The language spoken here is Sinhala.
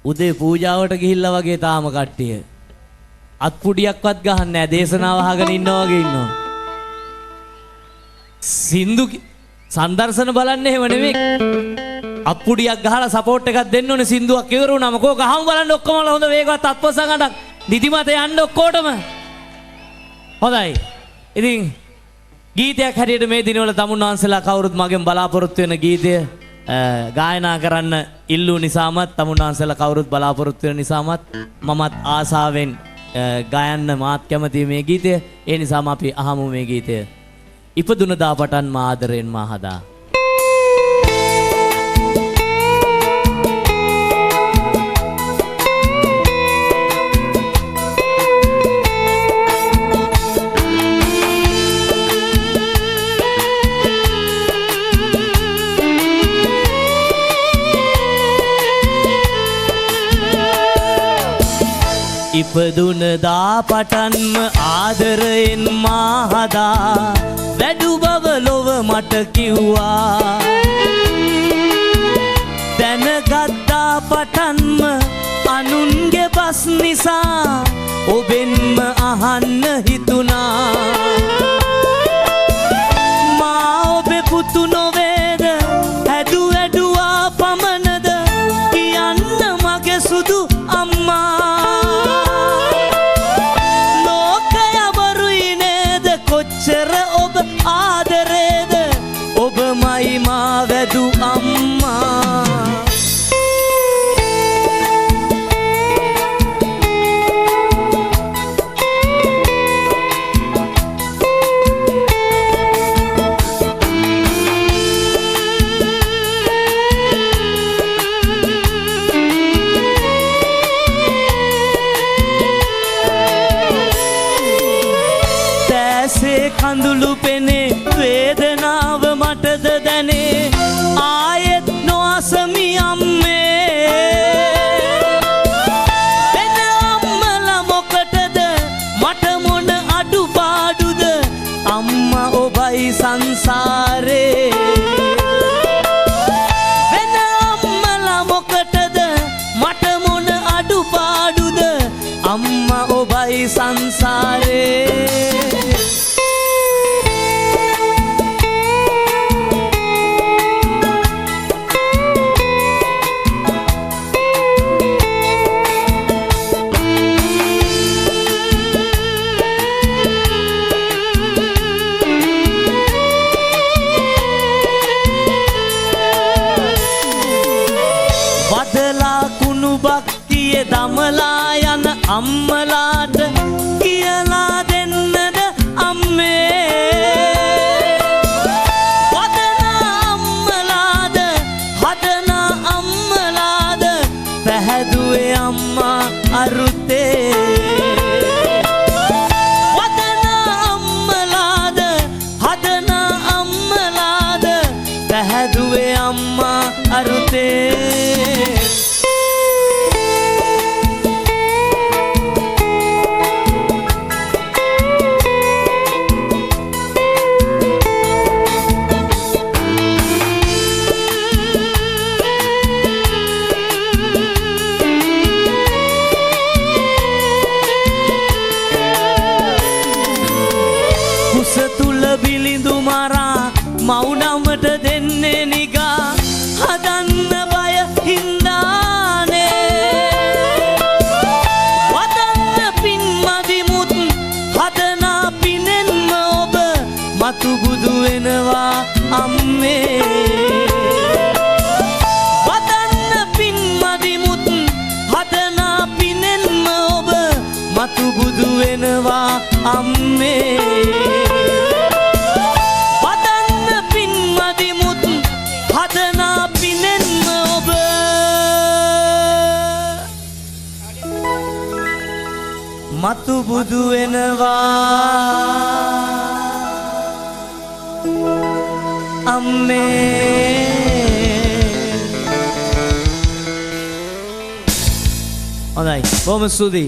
උදේ පූජාවට ගිහිල්ලා වගේ තාම කට්ටිය. අත්පුඩියක්වත් ගහන්නේ නැහැ. දේශනාව අහගෙන ඉන්නවා වගේ ඉන්නවා. සින්දු සම්දර්ශන බලන්නේ එහෙම නෙමෙයි. අත්පුඩියක් ගහලා සපෝට් එකක් දෙන්න ඕනේ සින්දුවක් ඉවර වුණාම. කෝ ගහමු බලන්න ඔක්කොම හොඳ වේගවත් අත්පොසඟඩක්. නිදිමත යන්න ඔක්කොටම. හොඳයි. ඉතින් ගීතයක් හැටියට මේ දිනවල තමුන්වහන්සේලා කවුරුත් මගෙන් බලාපොරොත්තු වෙන ගීතය ගායනා කරන්න ඉල්ලු නිසාමත් තමුන්වහන්සේලා කවුරුත් බලාපොරොත්තු වෙන නිසාමත් මමත් ආසාවෙන් ගයන්න මාත් කැමති මේ ගීතය. ඒ නිසාම අපි අහමු මේ ගීතය. ඉපදුන දා පටන් මා ආදරෙන් මා හදා. ඉපදුන දා පටන්ම ආදරයෙන් මා හදා වැඩු බව ලොව මට කිව්වා. දැනගත්තා පටන්ම අනුන්ගේ බස් නිසා ඔබෙන්ම අහන්න හිතුණා. මා ඔබේ පුතු නොවේද හැදුවා පමණද කියන්න මගේ සුදු අම්මා. කොච්චර ඔබ ආදරේද ඔබමයි මා වැදු අම්මා. කඳුළු පෙනේ වේදනාව මටද දැනේ ආයෙත් නොඅසමි අම්මේ. වෙන අම්මලා මොකටද මට මොන අඩුපාඩුද අම්මා ඔබයි සංසාරේ. වෙන අම්මලා මොකටද මට මොන අඩුපාඩුද අම්මා ඔබයි සංසාරේ. වදලා කුණු බක්තිය දමලා යන අම්මලාට කියලා දෙන්නද අම්මේ. වදනා අම්මලාද හදනා අම්මලාද පැහැදුවේ අම්මා අරුතේ. වදනා අම්මලාද හදනා අම්මලාද පැහැදුවේ අම්මා අරුතේ. කුස තුල බිලිඳු මරා මවුනමට දෙන්නේ නිගා හදන්න බය හින්දානේ. වදන්න පින් මදිමුත් හදනා පිනෙන්ම ඔබ මතු බුදු වෙනවා අම්මේ. වදන්න පින් මදිමුත් හදනා පිනෙන්ම ඔබ මතු බුදු වෙනවා අම්මේ. හදනා පිනෙන්ම ඔබ මතු බුදු වෙනවා අම්මේ. හොඳයි බොහොම ස්තුතියි.